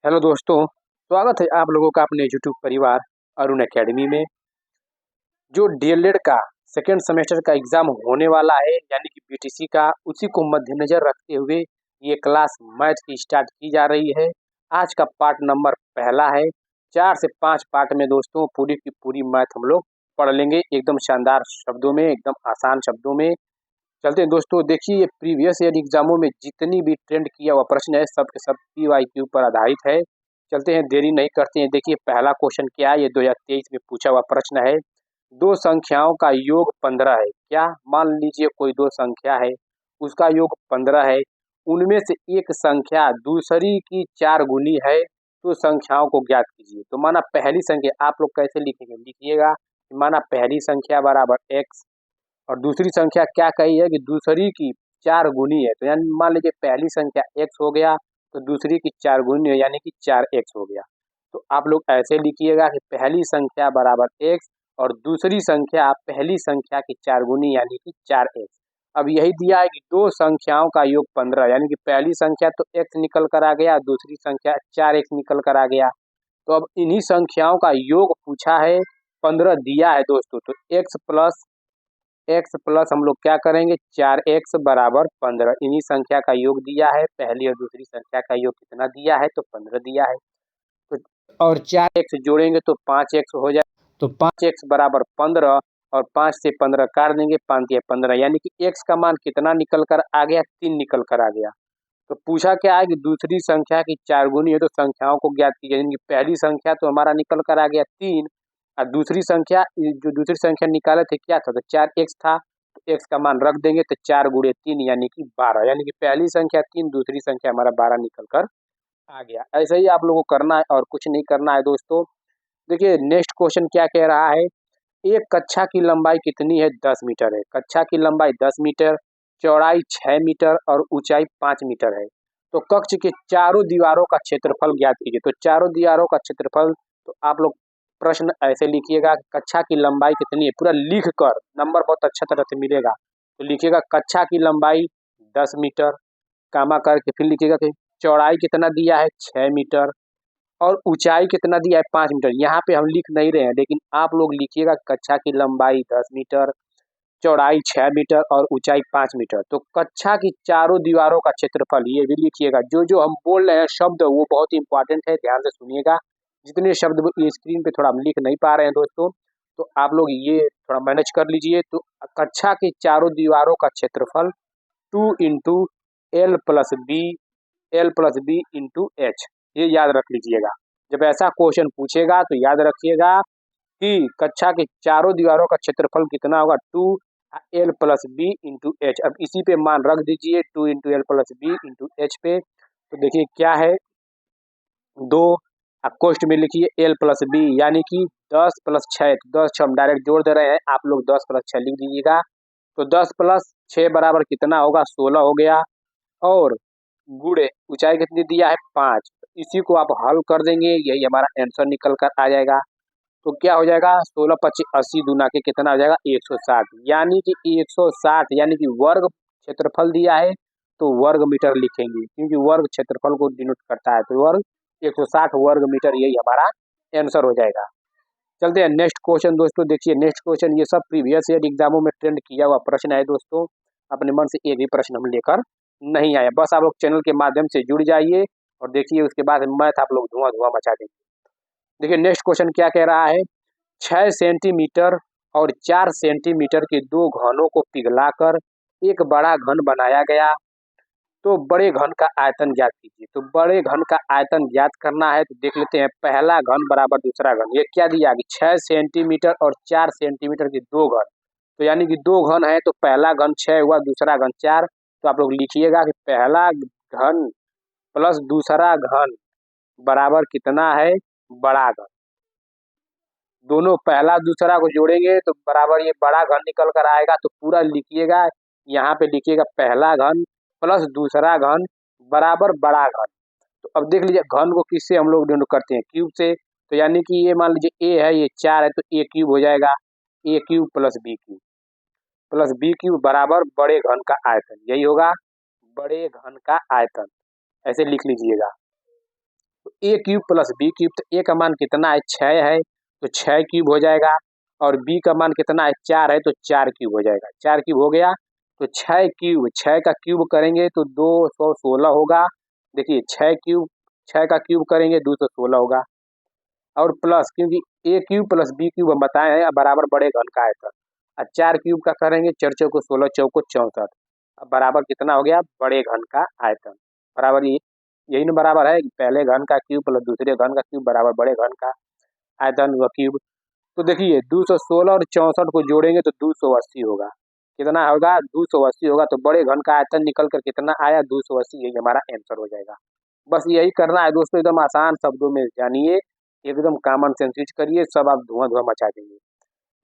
Hello दोस्तों, स्वागत है आप लोगों का अपने यूट्यूब परिवार अरुण एकेडमी में। जो डीएलएड का सेकेंड सेमेस्टर का एग्ज़ाम होने वाला है यानी कि बीटीसी का, उसी को मद्देनज़र रखते हुए ये क्लास मैथ की स्टार्ट की जा रही है। आज का पार्ट नंबर पहला है। 4 से 5 पार्ट में दोस्तों पूरी की पूरी मैथ हम लोग पढ़ लेंगे एकदम शानदार शब्दों में, एकदम आसान शब्दों में। चलते हैं दोस्तों, देखिए ये प्रीवियस ईयर एग्जामों में जितनी भी ट्रेंड किया हुआ प्रश्न है सब के सब पीवाईक्यू पर आधारित है। चलते हैं, देरी नहीं करते हैं। देखिए पहला क्वेश्चन क्या है, ये 2023 में पूछा हुआ प्रश्न है। दो संख्याओं का योग 15 है। क्या, मान लीजिए कोई दो संख्या है, उसका योग 15 है। उनमें से एक संख्या दूसरी की 4 गुनी है, तो संख्याओं को ज्ञात कीजिए। तो माना पहली संख्या आप लोग कैसे लिखेंगे, लिखिएगा माना पहली संख्या बराबर x और दूसरी संख्या क्या कही है कि दूसरी की 4 गुनी है। तो यानी मान लीजिए पहली संख्या x हो गया तो दूसरी की 4 गुनी है यानी कि 4x हो गया। तो आप लोग ऐसे लिखिएगा कि पहली संख्या बराबर x और दूसरी संख्या पहली संख्या की 4 गुनी यानी कि 4x। अब यही दिया है कि दो संख्याओं का योग 15 यानी कि पहली संख्या तो x निकल कर आ गया, दूसरी संख्या 4x निकल कर आ गया। तो अब इन्हीं संख्याओं का योग पूछा है, 15 दिया है दोस्तों। तो x प्लस हम लोग क्या करेंगे, 4x बराबर 15। इन्हीं संख्या का योग दिया है, पहली और दूसरी संख्या का योग कितना दिया है, तो 15 दिया है। तो और 4x जोड़ेंगे तो 5x हो जाए, तो 5x बराबर 15 और 5 से 15 काट देंगे, 5 या 15 यानी कि x का मान कितना निकल कर आ गया, 3 निकल कर आ गया। तो पूछा क्या है कि दूसरी संख्या की 4 गुनी है, तो संख्याओं को ज्ञात कीजिए। यानी कि पहली संख्या तो हमारा निकल कर आ गया 3 और दूसरी संख्या, जो दूसरी संख्या निकाले थे क्या था, तो 4x था। तो x का मान रख देंगे तो 4 गुणे 3 यानी कि 12, यानी कि पहली संख्या 3, दूसरी संख्या हमारा 12 निकल कर आ गया। ऐसे ही आप लोगों को करना है और कुछ नहीं करना है दोस्तों। देखिए नेक्स्ट क्वेश्चन क्या कह रहा है, एक कक्षा की लंबाई कितनी है, 10 मीटर है। कक्षा की लंबाई 10 मीटर, चौड़ाई 6 मीटर और ऊंचाई 5 मीटर है। तो कक्ष के चारों दीवारों का क्षेत्रफल ज्ञात कीजिए। तो चारों दीवारों का क्षेत्रफल, तो आप लोग प्रश्न ऐसे लिखिएगा, कक्षा की लंबाई कितनी है, पूरा लिख कर, नंबर बहुत अच्छा तरह से मिलेगा। तो लिखिएगा कक्षा की लंबाई 10 मीटर, कामा करके फिर लिखिएगा कि चौड़ाई कितना दिया है, 6 मीटर और ऊंचाई कितना दिया है, 5 मीटर। यहाँ पे हम लिख नहीं रहे हैं, लेकिन आप लोग लिखिएगा कक्षा की लंबाई 10 मीटर, चौड़ाई 6 मीटर और ऊंचाई 5 मीटर। तो कक्षा की चारों दीवारों का क्षेत्रफल ये भी लिखिएगा। जो जो हम बोल रहे हैं शब्द वो बहुत इंपॉर्टेंट है, ध्यान से सुनिएगा। जितने शब्द ये स्क्रीन पे थोड़ा हम लिख नहीं पा रहे हैं दोस्तों, तो आप लोग ये थोड़ा मैनेज कर लीजिए। तो कक्षा की चारों दीवारों का क्षेत्रफल 2 into L plus B into H, ये याद रख लीजिएगा। जब ऐसा क्वेश्चन पूछेगा तो याद रखिएगा कि कक्षा के चारों दीवारों का क्षेत्रफल कितना होगा, 2 L plus B into H. अब इसी पे मान रख दीजिए 2 into L plus B into H पे। तो देखिए क्या है, 2 कोष्ट में लिखिए एल प्लस बी यानी कि 10 + 6, तो 10 6 हम डायरेक्ट जोड़ दे रहे हैं, आप लोग 10 + 6 लिख दीजिएगा। तो 10 + 6 बराबर कितना होगा, 16 हो गया। और गुणे ऊंचाई कितनी दिया है, 5। इसी को आप हल कर देंगे, यही हमारा आंसर निकल कर आ जाएगा। तो क्या हो जाएगा, 16 × 25 80 दूना के कितना हो जाएगा, 160। यानी कि 160 यानी कि वर्ग क्षेत्रफल दिया है तो वर्ग मीटर लिखेंगे, क्योंकि वर्ग क्षेत्रफल को डिनोट करता है। तो वर्ग 160 वर्ग मीटर, यही हमारा आंसर हो जाएगा। चलते हैं नेक्स्ट क्वेश्चन दोस्तों। देखिए नेक्स्ट क्वेश्चन, ये सब प्रीवियस ईयर एग्जामों में ट्रेंड किया हुआ प्रश्न है दोस्तों। अपने मन से एक भी प्रश्न हम लेकर नहीं आया, बस आप लोग चैनल के माध्यम से जुड़ जाइए और देखिए उसके बाद मैथ आप लोग धुआं धुआं मचा देंगे। देखिए नेक्स्ट क्वेश्चन क्या कह रहा है, 6 सेंटीमीटर और 4 सेंटीमीटर के दो घनों को पिघलाकर एक बड़ा घन बनाया गया, तो बड़े घन का आयतन ज्ञात कीजिए। तो बड़े घन का आयतन ज्ञात करना है तो देख लेते हैं, पहला घन बराबर दूसरा घन। ये क्या दिया कि 6 सेंटीमीटर और 4 सेंटीमीटर के दो घन, तो यानी कि दो घन है तो पहला घन 6 हुआ, दूसरा घन 4। तो आप लोग लिखिएगा कि पहला घन प्लस दूसरा घन बराबर कितना है, बड़ा घन। दोनों पहला दूसरा को जोड़ेंगे तो बराबर ये बड़ा घन निकल कर आएगा। तो पूरा लिखिएगा, यहाँ पे लिखिएगा पहला घन प्लस दूसरा घन बराबर बड़ा घन। तो अब देख लीजिए घन को किससे हम लोग डिनोट करते हैं, क्यूब से। तो यानी कि ये मान लीजिए ए है, ये 4 है तो ए क्यूब हो जाएगा, ए क्यूब प्लस बी क्यूब बराबर बड़े घन का आयतन, यही होगा बड़े घन का आयतन। ऐसे लिख लीजिएगा। तो ए क्यूब प्लस बी क्यूब, तो ए का मान कितना है 6 है तो 6 क्यूब हो जाएगा, और बी का मान कितना है 4 है तो 4 क्यूब हो जाएगा। 4 क्यूब हो गया तो 6 क्यूब, 6 का क्यूब करेंगे तो 216 होगा। देखिए 6 का क्यूब करेंगे 216 होगा, और प्लस क्योंकि ए क्यूब प्लस बी क्यूब हम बताए हैं बराबर बड़े घन का आयतन। अब 4 क्यूब का करेंगे 4 चौको 16 चौको 64, अब बराबर कितना हो गया बड़े घन का आयतन। बराबर यही ना बराबर है पहले घन का क्यूब प्लस दूसरे घन का क्यूब बराबर बड़े घन का आयतन व क्यूब। तो देखिए 216 और 64 को जोड़ेंगे तो 280 होगा। कितना होगा 280 होगा, तो बड़े घन का आयतन निकल कर कितना आया 280, यही हमारा आंसर हो जाएगा। बस यही करना है दोस्तों, एकदम आसान शब्दों में जानिए, एकदम कॉमन सेंस यूज करिए, सब आप धुआं धुआं मचा देंगे।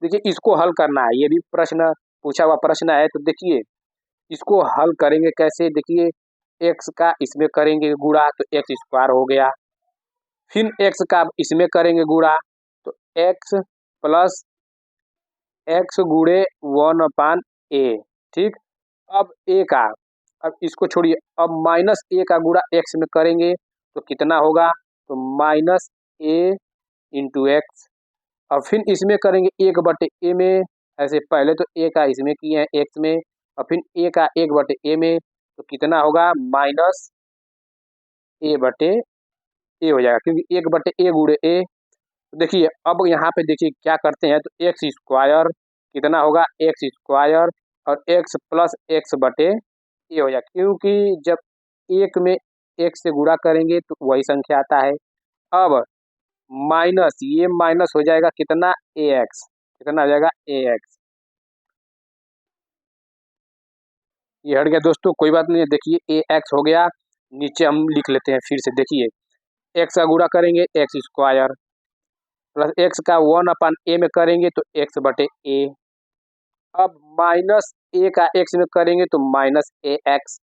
देखिए इसको हल करना है, ये भी प्रश्न पूछा हुआ प्रश्न है, तो देखिए इसको हल करेंगे कैसे। देखिए एक्स का इसमें करेंगे गुणा तो एक्स स्क्वायर हो गया, फिर एक्स का इसमें करेंगे गुणा तो एक्स प्लस एक्स गुणे 1/a, ठीक। अब ए का, अब इसको छोड़िए, अब माइनस ए का गुणा एक्स में करेंगे तो कितना होगा, तो माइनस ए इंटू एक्स। और फिर इसमें करेंगे 1/a में, ऐसे पहले तो ए का इसमें किए हैं एक्स में, और फिर ए का 1/a में, तो कितना होगा माइनस a/a हो जाएगा, क्योंकि 1/a गुणे ए। तो देखिए अब यहाँ पे देखिए क्या करते हैं, तो एक्स स्क्वायर कितना होगा एक्स स्क्वायर, और एक्स प्लस एक्स बटे ए हो जाएगा, क्योंकि जब एक में एक से गुणा करेंगे तो वही संख्या आता है। अब माइनस ये माइनस हो जाएगा कितना ए एक्स, कितना हो जाएगा ए एक्स, ये हट गया दोस्तों, कोई बात नहीं है। देखिए ए एक्स हो गया, नीचे हम लिख लेते हैं फिर से। देखिए एक्स का गुणा करेंगे एक्स स्क्वायर, प्लस एक्स का 1/a में करेंगे तो एक्स बटे ए। अब माइनस ए का एक्स में करेंगे तो माइनस ए एक्स,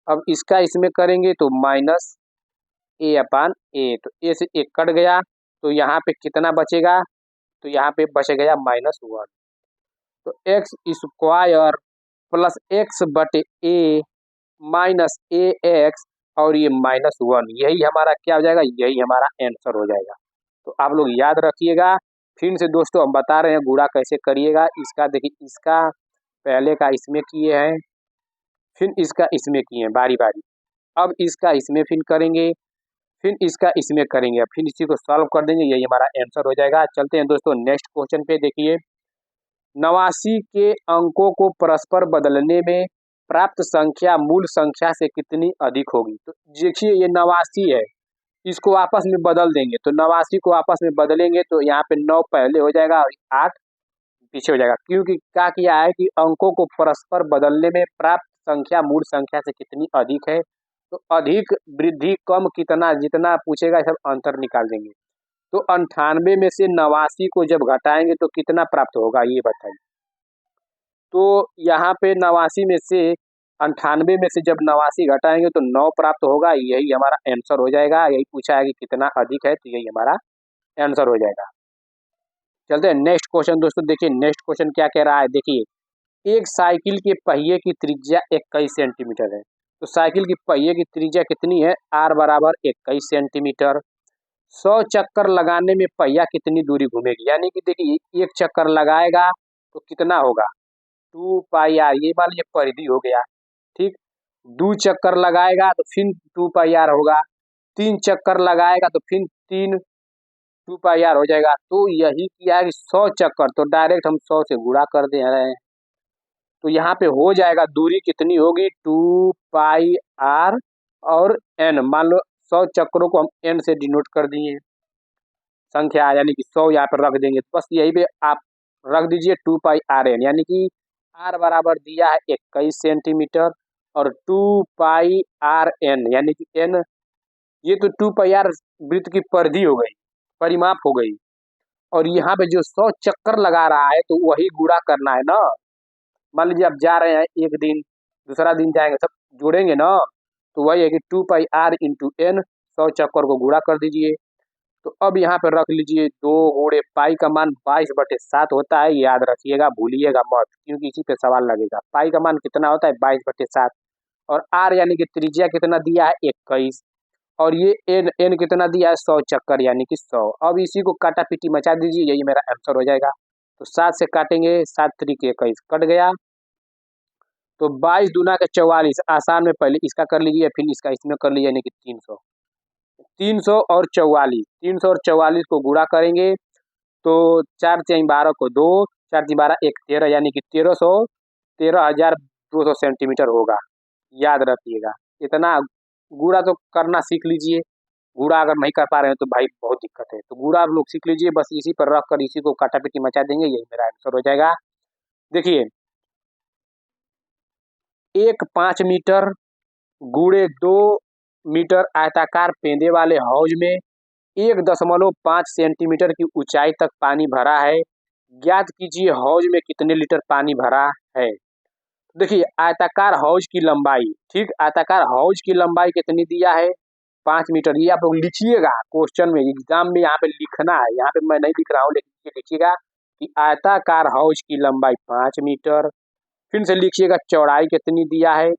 अब इसका इसमें करेंगे तो माइनस a/a, तो ए से एक कट गया, तो यहाँ पे कितना बचेगा, तो यहाँ पे बच गया -1। तो एक्स स्क्वायर प्लस एक्स बटे ए माइनस ए एक्स, और ये -1, यही हमारा क्या हो जाएगा, यही हमारा आंसर हो जाएगा। तो आप लोग याद रखिएगा। फिर से दोस्तों हम बता रहे हैं गुणा कैसे करिएगा। इसका देखिए, इसका पहले का इसमें किए हैं, फिर इसका इसमें किए हैं बारी बारी, अब इसका इसमें फिर करेंगे, फिर इसका इसमें करेंगे, अब फिर इसी को सॉल्व कर देंगे, यही हमारा आंसर हो जाएगा। चलते हैं दोस्तों नेक्स्ट क्वेश्चन पे। देखिए 89 के अंकों को परस्पर बदलने में प्राप्त संख्या मूल संख्या से कितनी अधिक होगी। तो देखिए ये 89 है, इसको आपस में बदल देंगे, तो 89 को आपस में बदलेंगे तो यहाँ पे 9 पहले हो जाएगा और 8 पीछे हो जाएगा, क्योंकि क्या किया है कि अंकों को परस्पर बदलने में प्राप्त संख्या मूल संख्या से कितनी अधिक है। तो अधिक वृद्धि कम कितना, जितना पूछेगा सब अंतर निकाल देंगे। तो 98 में से 89 को जब घटाएंगे तो कितना प्राप्त होगा ये बताइए। तो यहाँ पे 89 में से 98 में से जब 89 घटाएंगे तो 9 प्राप्त होगा, यही हमारा आंसर हो जाएगा। यही पूछा है कि कितना अधिक है, तो यही हमारा आंसर हो जाएगा। चलते हैं नेक्स्ट क्वेश्चन दोस्तों। देखिए नेक्स्ट क्वेश्चन क्या कह रहा है। देखिए एक साइकिल के पहिए की त्रिज्या 21 सेंटीमीटर है, तो साइकिल की पहिए की त्रिज्या कितनी है, r बराबर 21 सेंटीमीटर। 100 चक्कर लगाने में पहिया कितनी दूरी घूमेगी, यानी कि देखिए एक चक्कर लगाएगा तो कितना होगा 2πr, ये मान लीजिए परिधि हो गया, ठीक। 2 चक्कर लगाएगा तो फिर 2πr होगा, 3 चक्कर लगाएगा तो फिर 2πr हो जाएगा। तो यही किया है कि 100 चक्कर, तो डायरेक्ट हम 100 से गुणा कर दे रहे हैं, तो यहाँ पे हो जाएगा दूरी कितनी होगी 2πr और n, मान लो 100 चक्करों को हम n से डिनोट कर दिए संख्या, यानी कि 100 यहाँ पर रख देंगे, तो बस यही पे आप रख दीजिए 2πrn, यानी कि r बराबर दिया है 21 सेंटीमीटर और 2πrn, यानी कि n, ये तो 2πr वृत्त की परिधि हो गई, परिमाप हो गई, और यहाँ पे जो 100 चक्कर लगा रहा है तो वही गुणा करना है ना। मान लीजिए आप जा रहे हैं एक दिन, दूसरा दिन जाएंगे, सब जोड़ेंगे ना, तो वही है कि 2πr इंटू n, 100 चक्कर को गुणा कर दीजिए। तो अब यहाँ पे रख लीजिए 2 गुणे पाई का मान 22/7 होता है, याद रखिएगा, भूलिएगा मत, क्योंकि इसी पे सवाल लगेगा। पाई का मान कितना होता है 22/7, और r यानी कि त्रिज्या कितना दिया है 21, और ये एन एन कितना दिया है 100 चक्कर यानी कि 100। अब इसी को काटा पीटी मचा दीजिए, यही मेरा आंसर हो जाएगा। तो 7 से काटेंगे, 7 त्रिक 21 कट गया। तो 22 दूना के 44, आसान में पहले इसका कर लीजिए फिर इसका इसमें कर लीजिए यानी कि 300। 300 और 44, 300 और 44 को गुणा करेंगे तो 4 3 12 को 2, 4 3 12 1 13 यानी कि 1300, 13,200 सेंटीमीटर होगा। याद रखिएगा, इतना गुणा तो करना सीख लीजिए। गुणा अगर नहीं कर पा रहे हैं तो भाई बहुत दिक्कत है, तो गुणा आप लोग सीख लीजिए। बस इसी पर रख कर इसी को काटापीटी मचा देंगे, यही मेरा आंसर हो जाएगा। देखिए, एक 5 मीटर गुणे 2 मीटर आयताकार पेंदे वाले हौज में 1.5 सेंटीमीटर की ऊंचाई तक पानी भरा है। ज्ञात कीजिए हौज में कितने लीटर पानी भरा है। देखिए, आयताकार हौज की लंबाई, ठीक, आयताकार हौज की लंबाई कितनी दिया है 5 मीटर। ये आप लोग लिखिएगा क्वेश्चन में, एग्जाम में यहाँ पे लिखना है। यहाँ पे मैं नहीं लिख रहा हूँ लेकिन ये लिखिएगा कि आयताकार हौज की लंबाई 5 मीटर। फिर से लिखिएगा चौड़ाई कितनी दिया है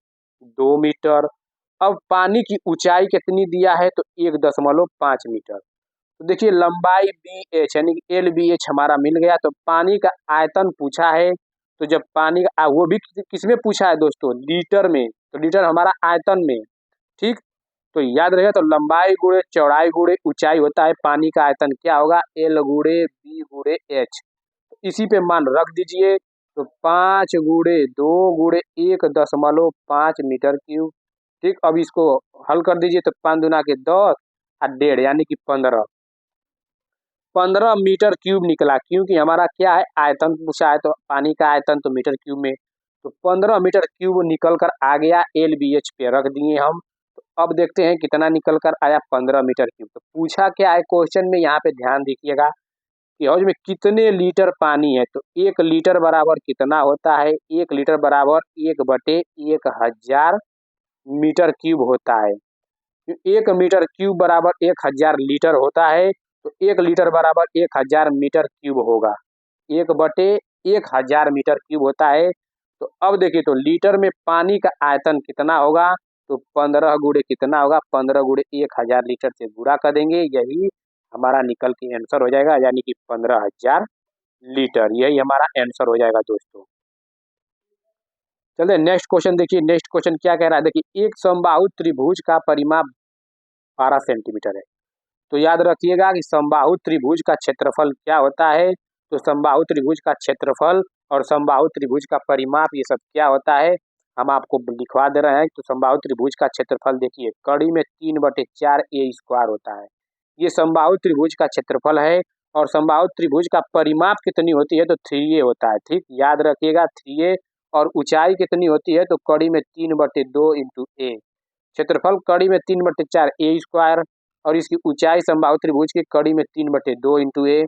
2 मीटर। अब पानी की ऊंचाई कितनी दिया है तो 1.5 मीटर। तो देखिए लंबाई बी एच यानी कि एल बी एच हमारा मिल गया। तो पानी का आयतन पूछा है, तो जब पानी का वो भी किसमें पूछा है दोस्तों, लीटर में। तो लीटर हमारा आयतन में, ठीक। तो याद रहेगा, तो लंबाई गुणे चौड़ाई गुणे ऊंचाई होता है पानी का आयतन, क्या होगा एल गुणे बी गुणे एच। इसी पे मान रख दीजिए। तो 5 गुणे 2 गुणे 1.5 मीटर क्यूब, ठीक। अब इसको हल कर दीजिए तो 5 दूना के 10 और 1.5 यानी कि 15 मीटर क्यूब निकला। क्योंकि हमारा क्या है आयतन पूछा है, तो पानी का आयतन तो मीटर क्यूब में। तो 15 मीटर क्यूब निकल कर आ गया, एल बी एच पे रख दिए हम। तो अब देखते हैं कितना निकल कर आया 15 मीटर क्यूब। तो पूछा क्या है क्वेश्चन में, यहाँ पे ध्यान दीजिएगा कि हौज में कितने लीटर पानी है। तो 1 लीटर बराबर कितना होता है, 1 लीटर बराबर 1/1000 मीटर क्यूब होता है। 1 मीटर क्यूब बराबर 1000 लीटर होता है। तो 1 लीटर बराबर 1000 मीटर क्यूब होगा, 1/1000 मीटर क्यूब होता है। तो अब देखिए, तो लीटर में पानी का आयतन कितना होगा, तो 15 गुणे कितना होगा, 15 गुणे 1000 लीटर से गुणा कर देंगे, यही हमारा निकल के आंसर हो जाएगा, यानी कि 15,000 लीटर। यही हमारा आंसर हो जाएगा दोस्तों। चलिए नेक्स्ट क्वेश्चन देखिए। नेक्स्ट क्वेश्चन क्या कह रहा है, देखिए एक समबाहु त्रिभुज का परिमाप 12 सेंटीमीटर है। तो याद रखिएगा कि समबाहु त्रिभुज का क्षेत्रफल क्या होता है। तो समबाहु त्रिभुज का क्षेत्रफल और समबाहु त्रिभुज का परिमाप ये सब क्या होता है, हम आपको लिखवा दे रहे हैं। तो समबाहु त्रिभुज का क्षेत्रफल देखिए, कड़ी में 3/4 ए स्क्वायर होता है। ये समबाहु त्रिभुज का क्षेत्रफल है। और समबाहु त्रिभुज का परिमाप कितनी होती है, तो 3a होता है, ठीक। याद रखिएगा 3a। और ऊंचाई कितनी होती है, तो कड़ी में 3/2 इंटू ए। क्षेत्रफल कड़ी में 3/4 ए स्क्वायर। और इसकी ऊंचाई समबाहु त्रिभुज की कड़ी में 3/2 इंटू ए।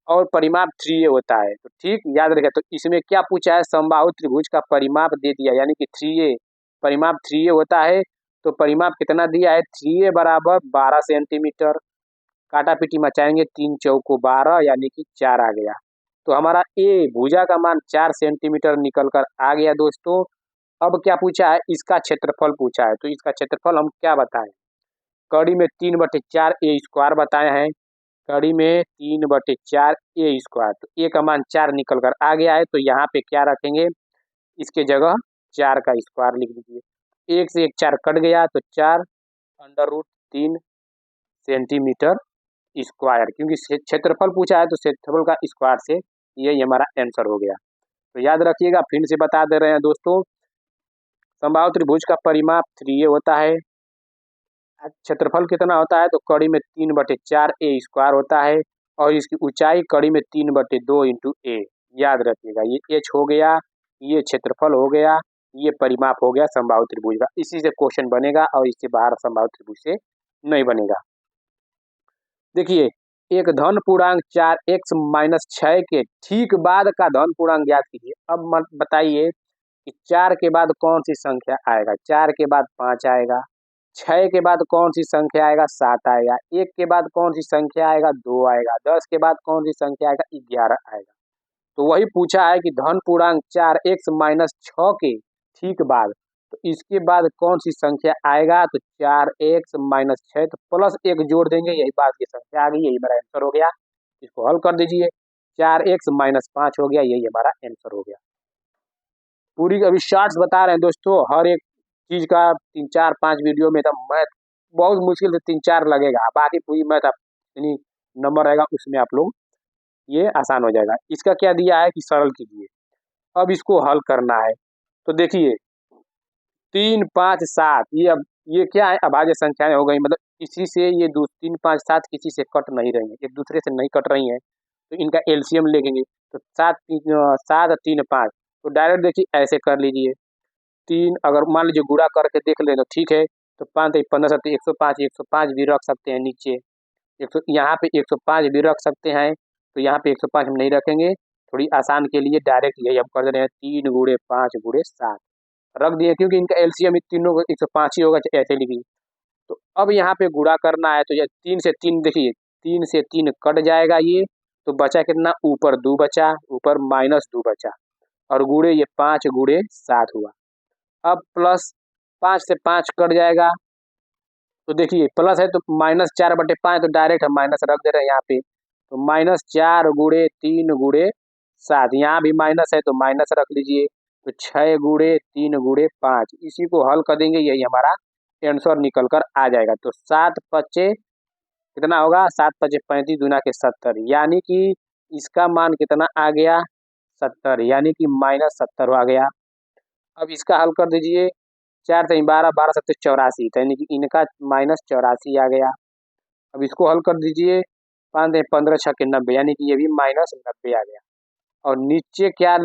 और परिमाप 3a होता है। तो ठीक याद रखें। तो इसमें क्या पूछा है, समबाहु त्रिभुज का परिमाप दे दिया, यानी कि 3a, परिमाप 3a होता है। तो परिमाप कितना दिया है, 3a बराबर 12 सेंटीमीटर। काटा पीटी मचाएंगे, 3 चौको 12 यानी कि 4 आ गया। तो हमारा ए भुजा का मान 4 सेंटीमीटर निकल कर आ गया दोस्तों। अब क्या पूछा है, इसका क्षेत्रफल पूछा है। तो इसका क्षेत्रफल हम क्या बताएं, कड़ी में 3/4 ए स्क्वायर बताए हैं। कड़ी में 3/4 ए स्क्वायर। तो ए का मान 4 निकल कर आ गया है। तो यहाँ पे क्या रखेंगे, इसके जगह 4 का स्क्वायर लिख दीजिए। 1 से 1 4 कट गया, तो 4√3 सेंटीमीटर स्क्वायर। क्योंकि क्षेत्रफल पूछा है तो क्षेत्रफल का स्क्वायर से यही हमारा आंसर हो गया। तो याद रखिएगा, फिर से बता दे रहे हैं दोस्तों, समबाहु त्रिभुज का परिमाप 3a होता है। क्षेत्रफल कितना होता है, तो कड़ी में 3/4 ए स्क्वायर होता है। और इसकी ऊंचाई कड़ी में 3/2 इंटू ए। याद रखिएगा, ये एच हो गया, ये क्षेत्रफल हो गया, ये परिमाप हो गया समबाहु त्रिभुज का। इसी से क्वेश्चन बनेगा और इससे बाहर समबाहु त्रिभुज से नहीं बनेगा। देखिए, एक धन पूर्णांक 4x-6 के ठीक बाद का धन पूर्णांक ज्ञात कीजिए। अब बताइए कि 4 के बाद कौन सी संख्या आएगा, 4 के बाद 5 आएगा, 6 के बाद कौन सी संख्या आएगा, 7 आएगा, 1 के बाद कौन सी संख्या आएगा, 2 आएगा, 10 के बाद कौन सी संख्या आएगा, 11 आएगा। तो वही पूछा है कि धन पूर्णांक 4x-6 के ठीक बाद। तो इसके बाद कौन सी संख्या आएगा, तो 4x माइनस 6, तो प्लस 1 जोड़ देंगे, यही बात की संख्या आ गई, यही मेरा आंसर हो गया। इसको हल कर दीजिए, 4x माइनस 5 हो गया, यही हमारा आंसर हो गया। पूरी अभी शॉर्ट्स बता रहे हैं दोस्तों, हर एक चीज का 3-4-5 वीडियो में तो मैथ बहुत मुश्किल से 3-4 लगेगा, बाकी पूरी मैथ आप यानी नंबर रहेगा उसमें आप लोग ये आसान हो जाएगा। इसका क्या दिया है कि सरल कीजिए, अब इसको हल करना है। तो देखिए 3, 5, 7 ये अब ये क्या है, अभाज्य संख्याएं हो गई, मतलब किसी से ये 3, 5, 7 किसी से कट नहीं रही है, एक दूसरे से नहीं कट रही हैं, तो इनका एलसीएम लेंगे। तो 7, 3, 5, तो डायरेक्ट देखिए ऐसे कर लीजिए। 3 अगर मान लीजिए गुणा करके देख लें तो ठीक है, तो 5 15 7 105, 105 भी रख सकते हैं नीचे, 100 यहाँ पे 105 भी रख सकते हैं, तो यहाँ पे 105 हम नहीं रखेंगे, थोड़ी आसान के लिए डायरेक्ट यही हम कर दे रहे हैं, 3 गुणे 5 गुणे 7 रख दिए, क्योंकि इनका एलसीएम तीनों 105 ही होगा, ऐसे लिखिए। तो अब यहाँ पे गुणा करना है, तो ये 3 से 3 देखिए, 3 से 3 कट जाएगा ये, तो बचा कितना, ऊपर 2 बचा, ऊपर माइनस 2 बचा, और गुणे ये 5 गुणे 7 हुआ। अब प्लस 5 से 5 कट जाएगा, तो देखिए प्लस है तो -4/5, तो डायरेक्ट हम माइनस रख दे रहे हैं यहाँ पे, तो -4 गुणे 3 गुणे 7, यहाँ भी माइनस है तो माइनस रख लीजिए, तो 6 गुणे 3 गुणे 5, इसी को हल कर देंगे, यही हमारा आंसर निकल कर आ जाएगा। तो 7 पच्चे कितना होगा, 7 पच्चे 35 दूना के 70, यानी कि इसका मान कितना आ गया, 70, यानी कि -70 आ गया। अब इसका हल कर दीजिए, 4 3 12, 12 7 84, यानी कि इनका -84 आ गया। अब इसको हल कर दीजिए, 5 3 15 6 के 90, यानी कि ये भी -90 आ गया। और नीचे क्या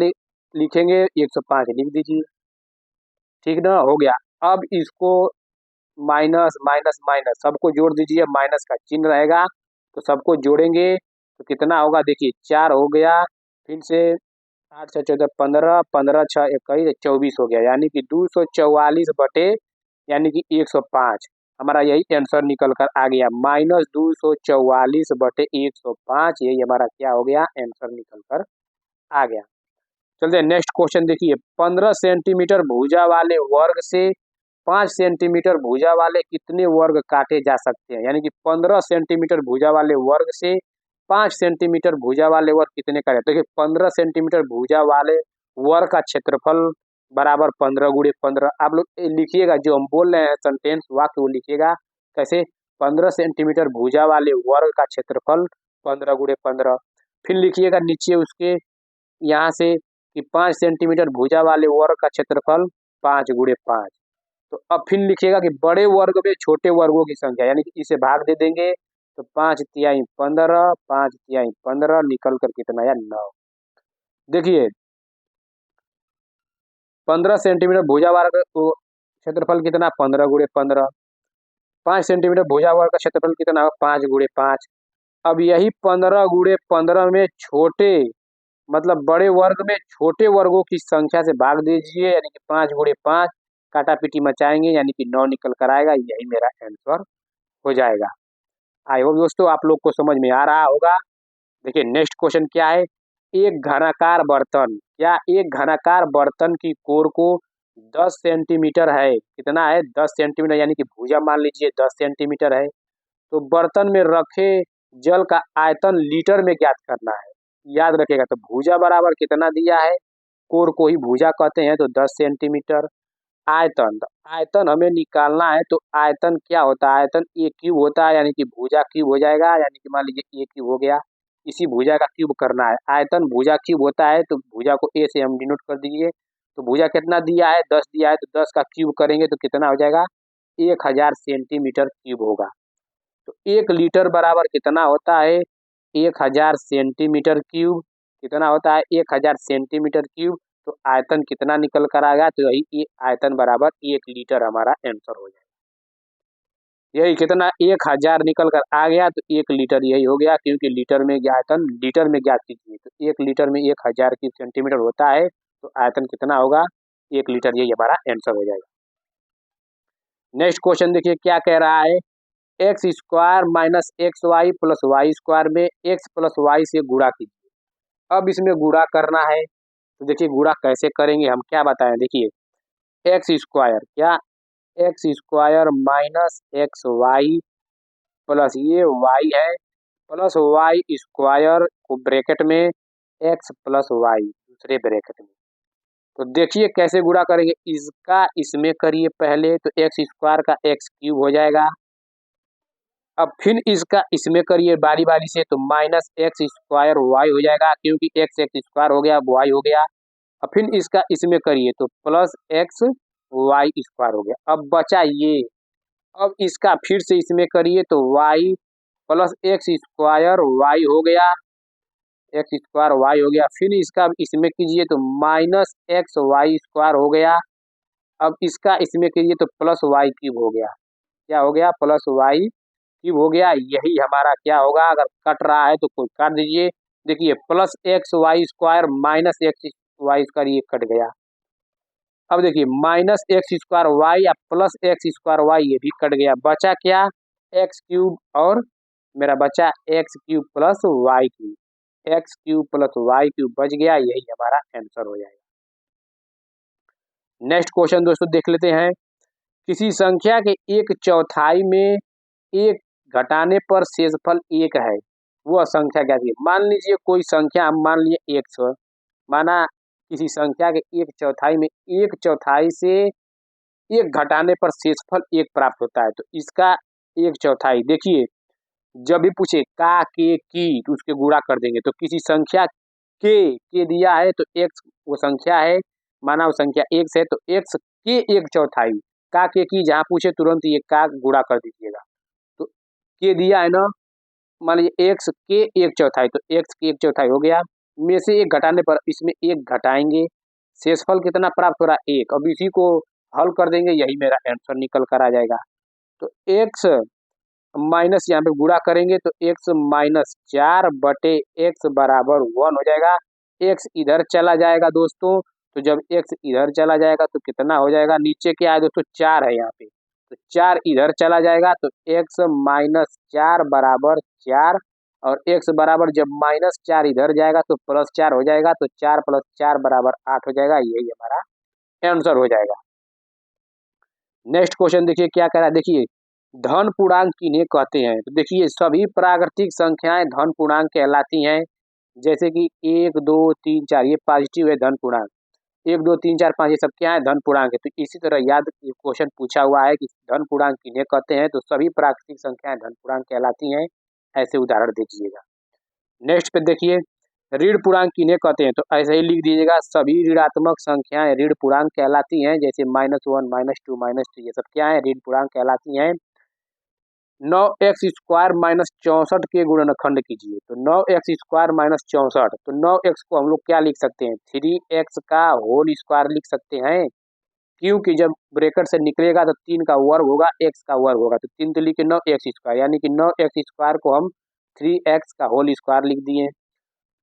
लिखेंगे, 105 लिख दीजिए, ठीक ना, हो गया। अब इसको माइनस माइनस माइनस सबको जोड़ दीजिए, माइनस का चिन्ह रहेगा, तो सबको जोड़ेंगे तो कितना होगा, देखिए 4 हो गया, फिर से 8 6 14 15, 15 6 21 24 हो गया, यानी कि 244 बटे यानी कि 105, हमारा यही आंसर निकल कर आ गया, -244 बटे 105, यही हमारा क्या हो गया, आंसर निकल कर आ गया। चलते हैं नेक्स्ट क्वेश्चन, देखिए 15 सेंटीमीटर भुजा वाले वर्ग से 5 सेंटीमीटर भुजा वाले कितने वर्ग काटे जा सकते हैं, यानी कि 15 सेंटीमीटर भुजा वाले वर्ग से 5 सेंटीमीटर भुजा वाले वर्ग कितने काटे। देखिए 15 सेंटीमीटर भुजा वाले वर्ग का क्षेत्रफल बराबर 15 गुणे 15, आप लोग लिखिएगा, जो हम बोल रहे हैं सेंटेंस वाक्य वो लिखिएगा कैसे, 15 सेंटीमीटर भुजा वाले वर्ग का क्षेत्रफल 15 गुणे 15, फिर लिखिएगा नीचे उसके यहाँ से कि 5 सेंटीमीटर भुजा वाले वर्ग का क्षेत्रफल 5 गुणे 5, तो अब फिर लिखिएगा कि बड़े वर्ग में छोटे वर्गों की संख्या, यानी कि इसे भाग दे देंगे, तो 5 तिहाई 15, 5 तिहाई 15 निकल कर कितना आया, 9। देखिए 15 सेंटीमीटर भुजा वर्ग को क्षेत्रफल कितना, 15 गुणे 15, 5 सेंटीमीटर भुजा वर्ग का क्षेत्रफल कितना, 5 गुणे 5। अब यही 15 गुणे 15 में छोटे मतलब बड़े वर्ग में छोटे वर्गों की संख्या से भाग दीजिए, यानी कि 5 गुणे 5, काटा पीटी मचाएंगे, यानी कि 9 निकल कर आएगा, यही मेरा आंसर हो जाएगा। आई होप दोस्तों आप लोग को समझ में आ रहा होगा। देखिए नेक्स्ट क्वेश्चन क्या है, एक घनाकार बर्तन, क्या एक घनाकार बर्तन की कोर को 10 सेंटीमीटर है, कितना है, 10 सेंटीमीटर, यानी कि भुजा मान लीजिए 10 सेंटीमीटर है, तो बर्तन में रखे जल का आयतन लीटर में ज्ञात करना है। याद रखिएगा, तो भुजा बराबर कितना दिया है, कोर को ही भुजा कहते हैं, तो 10 सेंटीमीटर। आयतन, तो आयतन हमें निकालना है, तो आयतन क्या होता है, आयतन ए क्यूब होता है, यानी कि भुजा क्यूब हो जाएगा, यानी कि मान लीजिए ए क्यूब हो गया, इसी भुजा का क्यूब करना है। आयतन भुजा क्यूब होता है, तो भुजा को ए से हम डिनोट कर दीजिए, तो भुजा कितना दिया है, 10 दिया है, तो 10 का क्यूब करेंगे तो कितना हो जाएगा, 1000 सेंटीमीटर क्यूब होगा। तो 1 लीटर बराबर कितना होता है, 1000 सेंटीमीटर क्यूब, कितना होता है, 1000 सेंटीमीटर क्यूब, तो आयतन कितना निकल कर आएगा, तो यही आयतन बराबर 1 लीटर हमारा आंसर हो जाएगा। यही कितना, 1000 निकल कर आ गया, तो 1 लीटर यही हो गया, क्योंकि लीटर में आयतन लीटर में ज्ञात कीजिए, तो 1 लीटर में 1000 की सेंटीमीटर होता है, तो आयतन कितना होगा, 1 लीटर, यही हमारा आंसर हो जाएगा। नेक्स्ट क्वेश्चन देखिए क्या कह रहा है, X square minus X Y plus Y square में एक्स प्लस वाई से गुणा कीजिए। अब इसमें गुणा करना है, तो देखिए गुणा कैसे करेंगे, हम क्या बताएं, देखिए एक्स स्क्वायर, क्या X square minus X Y plus ये वाई है प्लस वाई स्क्वायर को ब्रैकेट में एक्स प्लस वाई दूसरे ब्रैकेट में। तो देखिए कैसे गुणा करेंगे, इसका इसमें करिए पहले तो एक्स स्क्वायर का एक्स क्यूब हो जाएगा। अब फिर इसका इसमें करिए बारी बारी से तो माइनस एक्स स्क्वायर वाई हो जाएगा, क्योंकि एक्स एक्स स्क्वायर हो गया वाई हो गया। अब फिर इसका इसमें करिए तो प्लस एक्स वाई स्क्वायर हो गया। अब बचा ये, अब इसका फिर से इसमें करिए तो Y plus X square Y हो गया, एक्स स्क्वायर वाई हो गया। फिर इसका इसमें कीजिए तो माइनस एक्स वाई स्क्वायर हो गया। अब इसका इसमें कीजिए तो प्लस वाई क्यूब हो गया, क्या हो गया प्लस वाई क्यूब हो गया। यही हमारा क्या होगा, अगर कट रहा है तो कोई काट दीजिए। देखिए plus X Y square minus X Y square ये कट गया। अब देखिए माइनस एक्स स्क्वायर वाई या प्लस एक्स स्क्वायर वाई ये भी कट गया। बचा क्या, एक्स क्यूब और मेरा बचा X cube plus Y cube, X cube plus Y cube बच गया, यही हमारा आंसर हो जाएगा। नेक्स्ट क्वेश्चन दोस्तों देख लेते हैं। किसी संख्या के एक चौथाई में एक घटाने पर शेषफल एक है, वह संख्या क्या थी। मान लीजिए कोई संख्या हम मान लिए 100, माना किसी संख्या के एक चौथाई में एक चौथाई से एक घटाने पर शेषफल एक प्राप्त होता है। तो इसका एक चौथाई देखिए, जब भी पूछे का के की तो उसके गुणा कर देंगे। तो किसी संख्या के दिया है तो एक्स वो संख्या है, माना वो संख्या एक्स है तो एक्स के एक चौथाई, का के की जहाँ पूछे तुरंत ये का गुणा कर दीजिएगा। तो के दिया है ना, मान लीजिए एक्स के एक चौथाई तो एक्स के एक चौथाई हो गया, में से एक घटाने पर इसमें एक घटाएंगे, शेषफल कितना प्राप्त हो रहा है एक। अब इसी को हल कर देंगे, यही मेरा आंसर निकल कर आ जाएगा। तो एक्स माइनस यहाँ पे गुणा करेंगे तो एक्स माइनस 4 बटे एक्स बराबर 1 हो जाएगा। एक्स इधर चला जाएगा दोस्तों, तो जब एक्स इधर चला जाएगा तो कितना हो जाएगा, नीचे क्या है दोस्तों 4 है यहाँ पे, तो 4 इधर चला जाएगा तो एक्स माइनस 4 बराबर 4, और एक्स बराबर जब माइनस 4 इधर जाएगा तो प्लस 4 हो जाएगा, तो 4 प्लस 4 बराबर 8 हो जाएगा, यही हमारा आंसर हो जाएगा। नेक्स्ट क्वेश्चन देखिए क्या कह रहा है, देखिए धन पूर्णांक किन्हें कहते हैं। तो देखिए सभी प्राकृतिक संख्याएं धन पूर्णांक कहलाती हैं, जैसे कि 1 2 3 4 ये पॉजिटिव है धन पूर्णांक, 1 2 3 4 5 ये सब क्या है धन पूर्णांक है। तो इसी तरह याद क्वेश्चन पूछा हुआ है कि धन पूर्णांक किन्हें कहते हैं, तो सभी प्राकृतिक संख्याएं धन पूर्णांक कहलाती हैं, ऐसे उदाहरण दीजिएगा। नेक्स्ट पे देखिए ऋण पूर्णांक किन्हें कहते हैं, तो ऐसे ही लिख दीजिएगा सभी ऋणात्मक संख्याएं ऋण पूर्णांक कहलाती हैं, जैसे -1 -2 -3 ये सब क्या है ऋण पूर्णांक कहलाती हैं। 9x स्क्वायर माइनस 64 के गुणनखंड कीजिए। तो 9x स्क्वायर माइनस 64, तो 9x को हम लोग क्या लिख सकते हैं 3x का होल स्क्वायर लिख सकते हैं, क्योंकि जब ब्रैकेट से निकलेगा तो 3 का वर्ग होगा x का वर्ग होगा, तो 3 तो लिखे 9x स्क्वायर, यानी कि 9x स्क्वायर को हम 3x का होल स्क्वायर लिख दिए।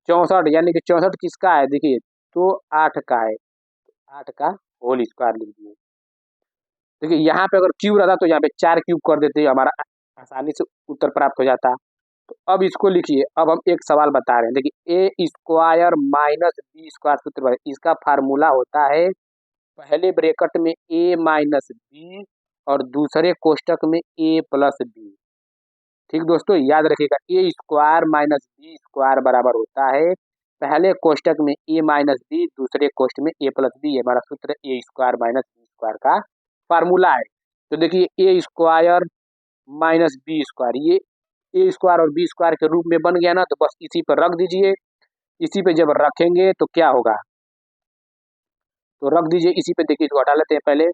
64 यानी कि 64 किसका है देखिए, तो 8 का है, 8 का होल स्क्वायर लिख दिए। देखिए यहाँ पे अगर क्यूब रहता तो यहाँ पे 4 क्यूब कर देते, हमारा आसानी से उत्तर प्राप्त हो जाता। तो अब इसको लिखिए, अब हम एक सवाल बता रहे हैं, देखिए A square minus B square सूत्र, इसका फार्मूला होता है पहले ब्रैकेट में ए माइनस बी और दूसरे कोष्टक में ए प्लस बी। ठीक दोस्तों याद रखिएगा, ए स्क्वायर माइनस बी स्क्वायर बराबर होता है पहले कोष्टक में ए माइनस बी दूसरे कोष्टक में ए प्लस बी, हमारा सूत्र A square minus B square का फार्मूला है। तो देखिए A square minus B square ये ए स्क्वायर और बी स्क्वायर के रूप में बन गया ना, तो बस इसी पर रख दीजिए। इसी पे जब रखेंगे तो क्या होगा, तो रख दीजिए इसी पे। देखिए इसको हटा लेते हैं पहले,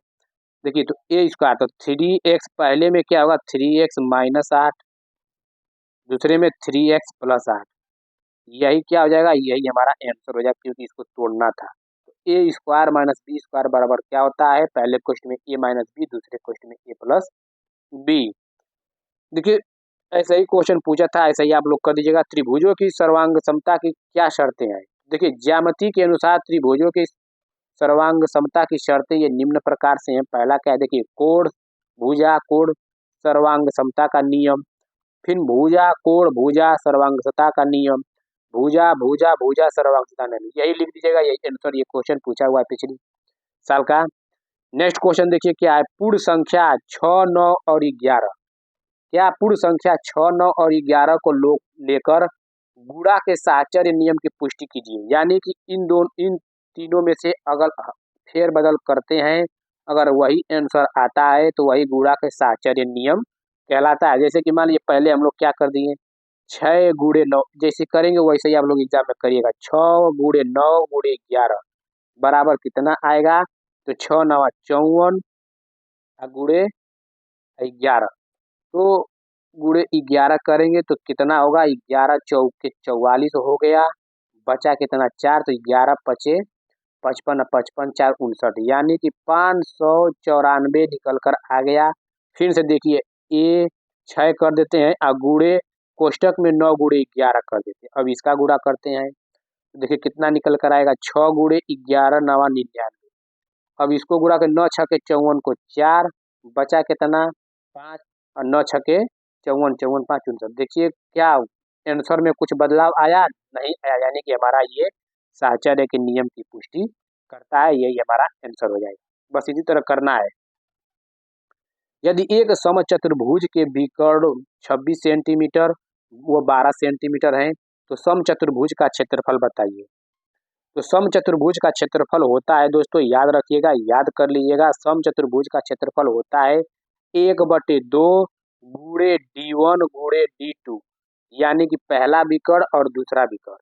देखिए तो ए स्क्वायर तो 3x पहले में क्या होगा 3x माइनस 8, दूसरे में 3x प्लस 8, यही क्या हो जाएगा, यही हमारा आंसर हो जाएगा, क्योंकि इसको तोड़ना था। तो A square minus B square बराबर क्या होता है, पहले क्वेश्चन में ए माइनस बी दूसरे क्वेश्चन में ए प्लस बी। देखिए ऐसा ही क्वेश्चन पूछा था, ऐसा ही आप लोग कर दीजिएगा। त्रिभुजों की सर्वांग समता की क्या शर्तें हैं। देखिए ज्यामिति के अनुसार त्रिभुजों की सर्वांग समता की शर्तें ये निम्न प्रकार से हैं। पहला क्या है देखिए, कोण भुजा कोण सर्वांग समता का नियम, फिर भुजा कोण भुजा सर्वांगता का नियम, भुजा भुजा भुजा सर्वांगता का नियम, यही लिख दीजिएगा, यही आंसर, ये क्वेश्चन पूछा हुआ है पिछली साल का। नेक्स्ट क्वेश्चन देखिए क्या है, पूर्ण संख्या 6, 9 और 11। क्या पूर्ण संख्या 6, 9 और 11 को लेकर गुणा के साहचर्य नियम की पुष्टि कीजिए। यानी कि इन तीनों में से अगर फेर बदल करते हैं, अगर वही आंसर आता है तो वही गुणा के साहचर्य नियम कहलाता है। जैसे कि मान लीजिए पहले हम लोग क्या कर दिए, 6 गुणे 9 जैसे करेंगे वैसे ही आप लोग एग्जाम में करिएगा। 6 गुणे 9 गुणे 11 बराबर कितना आएगा, तो 6 9 54 गुणे 11, तो गुणे 11 करेंगे तो कितना होगा, 11 चौके 44 हो गया, बचा कितना 4, तो 11 पचे 55, 55 4 59, यानी कि 594 निकल कर आ गया। फिर से देखिए, ये 6 कर देते हैं और गुणे कोष्टक में 9 गुणे 11 कर देते हैं। अब इसका गुणा करते हैं तो देखिए कितना निकल कर आएगा, 6 गुणे 11 9 99। अब इसको गुणा कर 9 छके 54 को 4, बचा कितना 5, और 9 छके 54 54 5 59। देखिए क्या आंसर में कुछ बदलाव आया, नहीं आया, यानी कि हमारा ये साहचर्य के नियम की पुष्टि करता है, यही हमारा आंसर हो जाएगा। बस इसी तरह करना है। यदि एक समचतुर्भुज के विकर्ण 26 सेंटीमीटर व 12 सेंटीमीटर है तो समचतुर्भुज का क्षेत्रफल बताइए। तो समचतुर्भुज का क्षेत्रफल होता है दोस्तों, याद रखिएगा, याद कर लीजिएगा, समचतुर्भुज का क्षेत्रफल होता है 1/2 गुणे D1 गुणे D2, यानी कि पहला विकर्ण और दूसरा विकर्ण।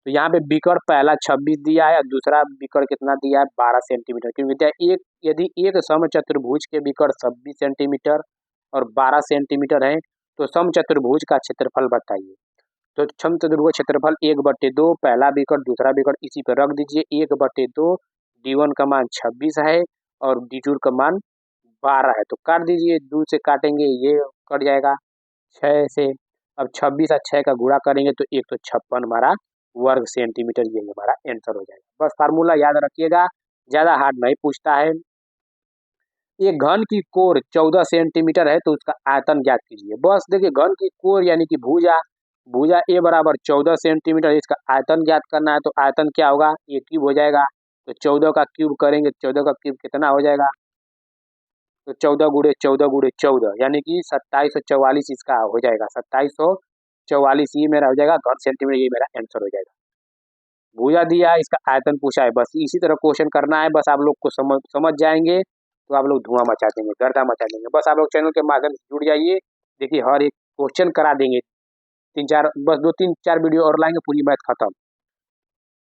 तो यहाँ पे विकर्ण पहला 26 दिया है और दूसरा विकर्ण कितना दिया है, 12 सेंटीमीटर। क्योंकि यदि एक समचतुर्भुज के विकर्ण 26 सेंटीमीटर और 12 सेंटीमीटर है तो समचतुर्भुज का क्षेत्रफल बताइए। तो समचतुर्भुज क्षेत्रफल 1/2, पहला विकर्ण दूसरा विकर्ण इसी पर रख दीजिए। 1/2 D1 का मान 26 है और D2 का मान 12 है, तो काट दीजिए, 2 से काटेंगे ये कट जाएगा 6 से। अब 26 और 6 का गुणा करेंगे तो 156 हमारा वर्ग सेंटीमीटर, ये हमारा आंसर हो जाएगा। बस फार्मूला याद रखिएगा, ज़्यादा हार्ड नहीं पूछता है। एक घन की कोर 14 सेंटीमीटर है तो उसका आयतन ज्ञात कीजिए। बस देखिए, घन की कोर यानी कि भुजा, भुजा ए बराबर 14 सेंटीमीटर, इसका आयतन ज्ञात करना है तो आयतन क्या होगा, ये क्यूब हो जाएगा। तो 14 का क्यूब करेंगे, 14 का क्यूब कितना हो जाएगा, तो 14 गुणे 14 गुणे 14, यानी कि 2744 इसका हो जाएगा। 2744 ये मेरा हो जाएगा घन सेंटीमीटर, ये मेरा आंसर हो जाएगा। भुजा दिया है, इसका आयतन पूछा है, बस इसी तरह क्वेश्चन करना है। बस आप लोग को समझ जाएंगे तो आप लोग धुआं मचा देंगे, गर्दा मचा देंगे। बस आप लोग चैनल के माध्यम से जुड़ जाइए, देखिए हर एक क्वेश्चन करा देंगे। 3 4 बस 2 3 4 वीडियो और लाएंगे, पूरी मैथ खत्म।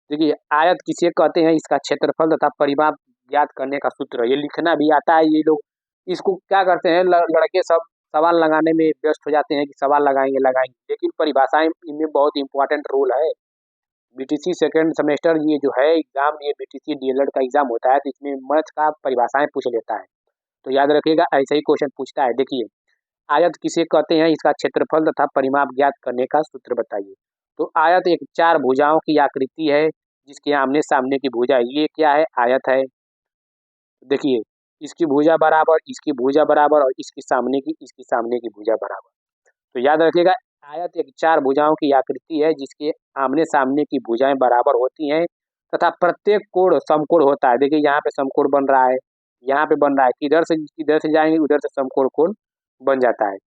देखिए आयत किसे कहते हैं, इसका क्षेत्रफल तथा परिमाप ज्ञात करने का सूत्र, ये लिखना भी आता है। ये लोग इसको क्या करते हैं, लड़के सब सवाल लगाने में व्यस्त हो जाते हैं कि सवाल लगाएंगे लगाएंगे, लेकिन परिभाषाएं इनमें बहुत इंपॉर्टेंट रोल है। बीटीसी सेकंड सेमेस्टर ये जो है एग्जाम, ये बीटीसी डीएलएड का एग्जाम होता है तो इसमें मैथ का परिभाषाएं पूछ लेता है, तो याद रखिएगा ऐसा ही क्वेश्चन पूछता है। देखिए आयत किसे कहते हैं, इसका क्षेत्रफल तथा परिमाप ज्ञात करने का सूत्र बताइए। तो आयत एक 4 भुजाओं की आकृति है जिसके आमने सामने की भुजा, ये क्या है, आयत है। देखिए इसकी भुजा बराबर, इसकी भुजा बराबर और इसकी सामने की भुजा बराबर। तो याद रखिएगा, आयत एक 4 भुजाओं की आकृति है जिसके आमने सामने की भुजाएं बराबर होती हैं तथा प्रत्येक कोण समकोण होता है। देखिए यहाँ पे समकोण बन रहा है, यहाँ पे बन रहा है, किधर से जाएंगे उधर से समकोण कोण बन जाता है।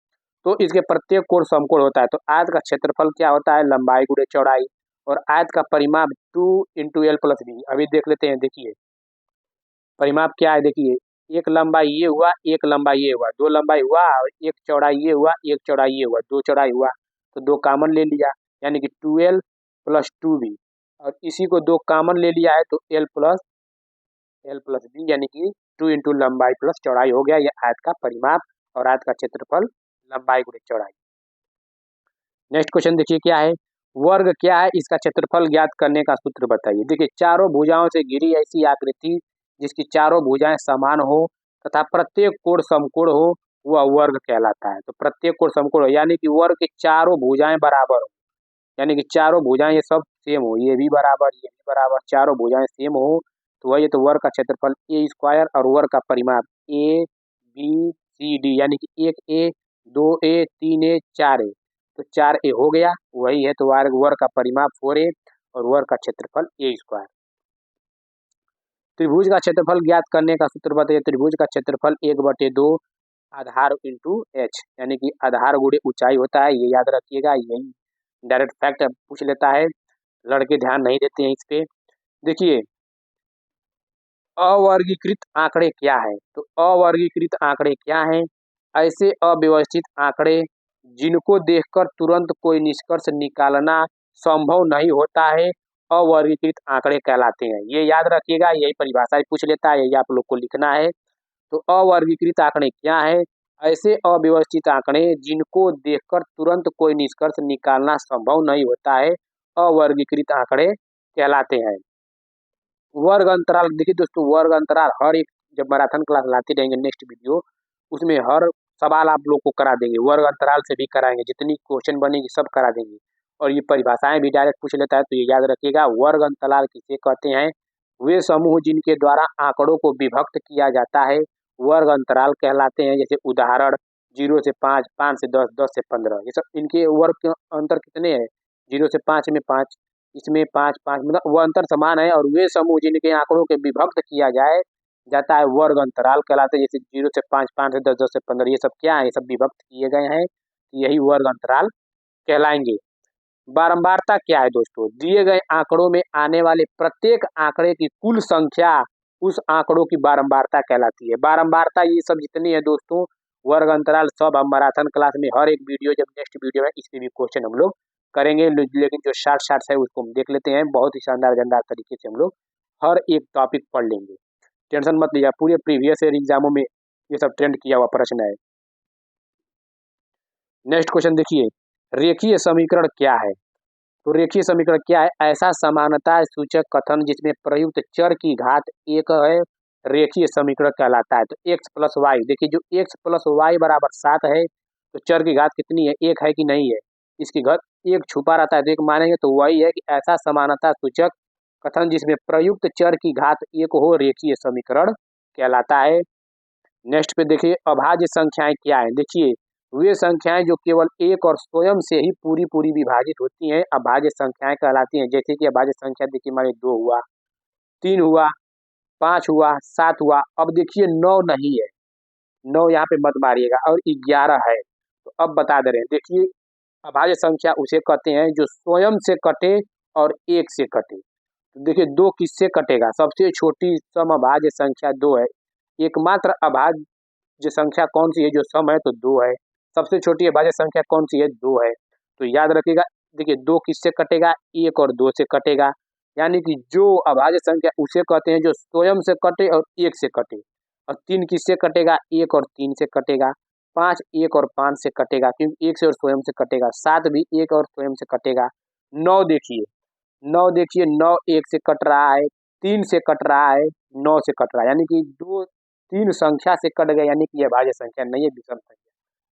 तो इसके प्रत्येक कोण समकोण होता है। तो आयत का क्षेत्रफल क्या होता है, लंबाई गुणे चौड़ाई, और आयत का परिमाप 2 × L + B। अभी देख लेते हैं, देखिए परिमाप क्या है, देखिए एक लंबाई ये हुआ, एक लंबाई ये हुआ, 2 लंबाई हुआ, और एक चौड़ाई ये हुआ, एक चौड़ाई ये हुआ, 2 चौड़ाई हुआ, तो 2 कॉमन ले लिया, यानी कि 2L + 2B, और इसी को 2 कॉमन ले लिया है तो L + B, यानी कि 2 × लंबाई प्लस चौड़ाई हो गया। यह आयत का परिमाप और आयत का क्षेत्रफल लंबाई गुणे चौड़ाई। नेक्स्ट क्वेश्चन देखिए क्या है, वर्ग क्या है, इसका क्षेत्रफल ज्ञात करने का सूत्र बताइए। देखिए चारों भुजाओं से घिरी ऐसी आकृति जिसकी चारों भुजाएं समान हो तथा प्रत्येक कोण समकोण हो वह वर्ग कहलाता है। तो प्रत्येक कोण समकोण हो यानी कि वर्ग की चारों भुजाएं बराबर हो, यानी कि चारों भुजाएं ये सब सेम हो, ये भी बराबर ये भी बराबर, चारों भुजाएं सेम हो तो वही तो वर्ग का क्षेत्रफल A² और वर्ग का परिमाप ABCD, यानी कि 1A 2A 3A 4A, तो 4A हो गया, वही है तो वर्ग का परिमाप 4A और वर्ग का क्षेत्रफल A²। त्रिभुज का क्षेत्रफल ज्ञात करने का सूत्र बताइए। त्रिभुज का क्षेत्रफल 1/2 आधार इंटू एच, यानी कि आधार गुणे ऊंचाई होता है, ये याद रखिएगा। यही डायरेक्ट फैक्ट पूछ लेता है, लड़के ध्यान नहीं देते हैं इस पे। देखिए अवर्गीकृत आंकड़े क्या है, तो अवर्गीकृत आंकड़े क्या हैं? ऐसे अव्यवस्थित आंकड़े जिनको देखकर तुरंत कोई निष्कर्ष निकालना संभव नहीं होता है, अवर्गीकृत आंकड़े कहलाते हैं। ये याद रखिएगा, यही परिभाषा पूछ लेता है, यही आप लोग को लिखना है। तो अवर्गीकृत आंकड़े क्या है? ऐसे अव्यवस्थित आंकड़े जिनको देखकर तुरंत कोई निष्कर्ष निकालना संभव नहीं होता है, अवर्गीकृत आंकड़े कहलाते हैं। वर्ग अंतराल, देखिए दोस्तों वर्ग अंतराल हर एक, जब मैराथन क्लास लाते रहेंगे नेक्स्ट वीडियो, उसमें हर सवाल आप लोग को करा देंगे, वर्ग अंतराल से भी कराएंगे, जितनी क्वेश्चन बनेगी सब करा देंगे। और ये परिभाषाएं भी डायरेक्ट पूछ लेता है, तो ये याद रखिएगा। वर्ग अंतराल किसे कहते हैं? वे समूह जिनके द्वारा आंकड़ों को विभक्त किया जाता है वर्ग अंतराल कहलाते हैं। जैसे उदाहरण 0 से 5, 5 से 10, 10 से 15, ये सब इनके वर्ग के अंतर कितने हैं? 0 से 5 में 5, इसमें 5, 5, मतलब वो अंतर समान है। और वे समूह जिनके आंकड़ों के विभक्त किया जाता है वर्ग अंतराल कहलाते हैं। जैसे 0 से 5, 5 से 10, 10 से 15, ये सब क्या है? ये सब विभक्त किए गए हैं, यही वर्ग अंतराल कहलाएंगे। बारंबारता क्या है दोस्तों? दिए गए आंकड़ों में आने वाले प्रत्येक आंकड़े की कुल संख्या उस आंकड़ों की बारंबारता कहलाती है। बारंबारता ये सब जितनी है दोस्तों, वर्ग अंतराल, सब हम मैराथन क्लास में हर एक वीडियो, जब नेक्स्ट वीडियो है इसमें भी क्वेश्चन हम लोग करेंगे। लेकिन जो शार्ट है उसको हम देख लेते हैं, बहुत ही शानदार तरीके से हम लोग हर एक टॉपिक पढ़ लेंगे। टेंशन मत लीजिए, पूरे प्रीवियस ईयर एग्जामों में ये सब ट्रेंड किया हुआ प्रश्न है। नेक्स्ट क्वेश्चन देखिए, रेखीय समीकरण क्या है? तो रेखीय समीकरण क्या है? ऐसा समानता सूचक कथन जिसमें प्रयुक्त चर की घात 1 है, रेखीय समीकरण कहलाता है। तो x प्लस वाई, देखिए जो x प्लस वाई बराबर 7 है, तो चर की घात कितनी है? 1 है कि नहीं है? इसकी घात 1 छुपा रहता है, तो 1 मानेंगे, तो वही है कि ऐसा समानता सूचक कथन जिसमें प्रयुक्त चर की घात 1 हो, रेखीय समीकरण कहलाता है। नेक्स्ट पे देखिए, अभाज्य संख्याएं क्या है? देखिए वे संख्याएं जो केवल एक और स्वयं से ही पूरी पूरी विभाजित होती हैं, अभाज्य संख्याएं कहलाती हैं। जैसे कि अभाज्य संख्या देखिए हमारे 2 हुआ, 3 हुआ, 5 हुआ, 7 हुआ। अब देखिए 9 नहीं है, 9 यहाँ पे मत मारिएगा, और 11 है। तो अब बता दे रहे हैं, देखिए अभाज्य संख्या उसे कहते हैं जो स्वयं से कटे और एक से कटे। तो देखिए 2 किससे कटेगा? सबसे छोटी सम अभाज्य संख्या 2 है। एकमात्र अभाज्य संख्या कौन सी है जो सम है? तो 2 है। सबसे छोटी अभाज्य संख्या कौन सी है? 2 है। तो याद रखिएगा, देखिए 2 किससे कटेगा? 1 और 2 से कटेगा। यानी कि जो अभाज्य संख्या उसे कहते हैं जो स्वयं से कटे और 1 से कटे। और 3 किससे कटेगा? 1 और 3 से कटेगा। 5 1 और 5 से कटेगा, क्योंकि 1 से और स्वयं से कटेगा। 7 भी 1 और स्वयं से कटेगा। 9 देखिए, 9 देखिए, 9 1 से कट रहा है, 3 से कट रहा है, 9 से कट रहा है, यानी कि 2 3 संख्या से कट गए, यानी कि यह भाज्य संख्या नहीं है, विषम संख्या।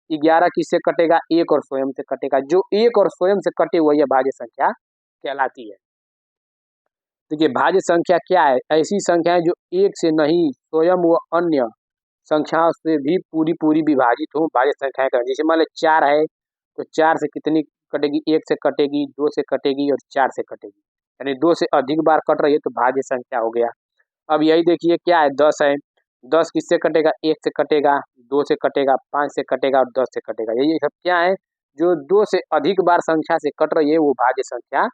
11 किससे कटेगा? 1 और स्वयं से कटेगा। जो 1 और स्वयं से कटे हुआ यह भाज्य संख्या कहलाती है। देखिए भाज्य संख्या क्या है? ऐसी संख्याएं जो एक से नहीं, स्वयं व अन्य संख्याओं से भी पूरी पूरी विभाजित हो, भाज्य संख्याएं कहलाती है। जैसे मान लो 4 है, तो 4 से कितनी कटेगी? 1 से कटेगी, 2 से कटेगी और 4 से कटेगी, यानी 2 से अधिक बार कट रही है, तो भाज्य संख्या हो गया। अब यही देखिए क्या है? 10 है, 10 किससे कटेगा? 1 से कटेगा, 2 से कटेगा, 5 से कटेगा और 10 से कटेगा। ये सब क्या है? जो 2 से अधिक बार संख्या से कट रही है वो भाज्य संख्या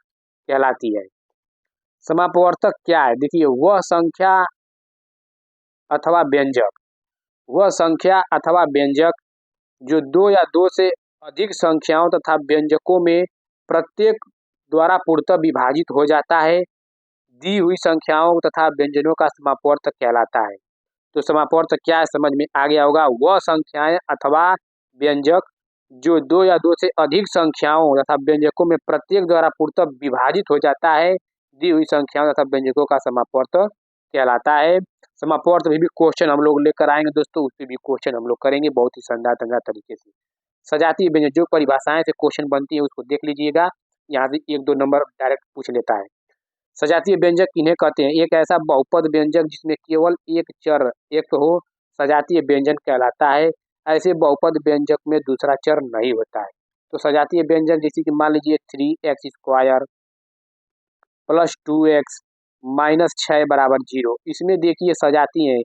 कहलाती है। समापवर्तक क्या है? देखिए वह संख्या अथवा व्यंजक, वह संख्या अथवा व्यंजक जो 2 या 2 से अधिक संख्याओं तथा व्यंजकों में प्रत्येक द्वारा पूर्णतः विभाजित हो जाता है, दी हुई संख्याओं तथा व्यंजनों का समापवर्तक कहलाता है। तो समापवर्तक क्या है समझ में आ गया होगा? वह संख्याएं अथवा व्यंजक जो 2 या 2 से अधिक संख्याओं तथा व्यंजकों में प्रत्येक द्वारा पूर्णतः विभाजित हो जाता है, दी हुई संख्याओं तथा व्यंजकों का समापवर्तक कहलाता है। समापवर्तक भी क्वेश्चन हम लोग लेकर आएंगे दोस्तों, उस पर भी क्वेश्चन हम लोग करेंगे बहुत ही शानदार तरीके से। सजातीय व्यंजन, जो परिभाषाएं से क्वेश्चन बनती है उसको देख लीजिएगा, यहाँ से 1-2 नंबर डायरेक्ट पूछ लेता है। सजातीय व्यंजक किन्हें कहते हैं? एक ऐसा बहुपद व्यंजक जिसमें केवल एक चर एक हो, सजातीय व्यंजन कहलाता है। ऐसे बहुपद व्यंजक में दूसरा चर नहीं होता है। तो सजातीय व्यंजक जैसे कि मान लीजिए 3x² + 2x -6 बराबर 0। इसमें देखिए सजाती हैं,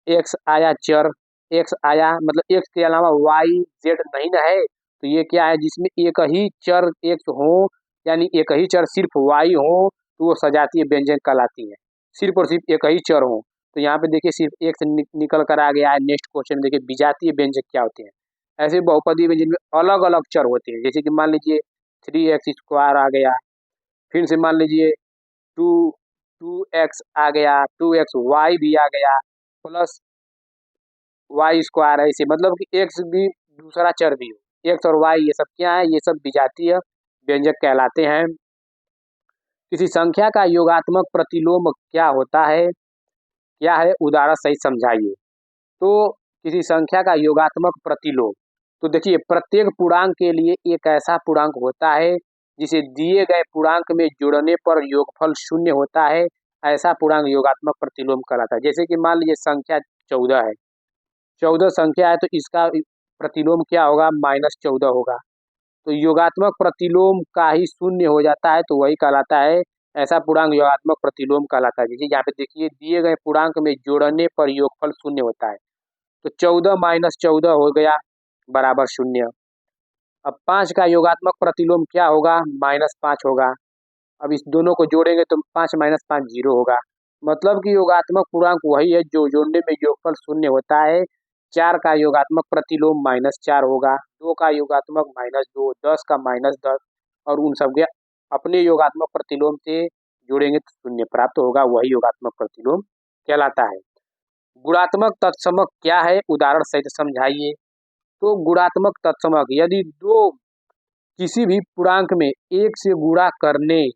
एक्स आया चर, एक्स आया मतलब एक्स के अलावा वाई जेड नहीं ना है, तो ये क्या है जिसमें एक ही चर एक्स हो, यानी एक ही चर सिर्फ वाई हो, तो वो सजातीय व्यंजक कहलाती है। सिर्फ और सिर्फ एक ही चर हो, तो यहाँ पे देखिए सिर्फ एक्स निकल कर आ गया है। नेक्स्ट क्वेश्चन देखिए विजातीय व्यंजक क्या होते हैं। ऐसे बहुपदी व्यंजन में अलग अलग चर होते हैं, जैसे कि मान लीजिए 3x² आ गया, फिर से मान लीजिए टू 2x आ गया, 2xy भी आ गया, प्लस y² ऐसे, मतलब कि x भी दूसरा चर भी हो, x और y ये सब क्या है, ये सब विजातीय व्यंजक कहलाते हैं। किसी संख्या का योगात्मक प्रतिलोम क्या होता है, क्या है उदाहरण सहित समझाइए। तो किसी संख्या का योगात्मक प्रतिलोम, तो देखिए प्रत्येक पूर्णांक के लिए एक ऐसा पूर्णांक होता है जिसे दिए गए पूर्णांक में जोड़ने पर योगफल 0 होता है, ऐसा पूर्णांक योगात्मक प्रतिलोम कहलाता है। जैसे कि मान लीजिए संख्या 14 है, 14 संख्या है, तो इसका प्रतिलोम क्या होगा, -14 होगा। तो योगात्मक प्रतिलोम का ही 0 हो जाता है, तो वही कहलाता है, ऐसा पूर्णांक योगात्मक प्रतिलोम कहलाता है। जैसे यहाँ पे देखिए दिए गए पूर्णांक में जोड़ने पर योगफल 0 होता है, तो 14 - 14 हो गया बराबर 0। अब 5 का योगात्मक प्रतिलोम क्या होगा, -5 होगा। अब इस दोनों को जोड़ेंगे तो 5 - 5 0 होगा। मतलब कि योगात्मक पूर्णांक वही है जो जोड़ने में योगफल 0 होता है। 4 का योगात्मक प्रतिलोम -4 होगा, 2 का योगात्मक -2, 10 का -10, और उन सब के अपने योगात्मक प्रतिलोम से जोड़ेंगे तो 0 प्राप्त होगा, वही योगात्मक प्रतिलोम कहलाता है। गुणात्मक तत्समक क्या है, उदाहरण सहित समझाइए। तो गुणात्मक तत्समक, यदि दो किसी भी पूर्णांक में 1 से गुणा करने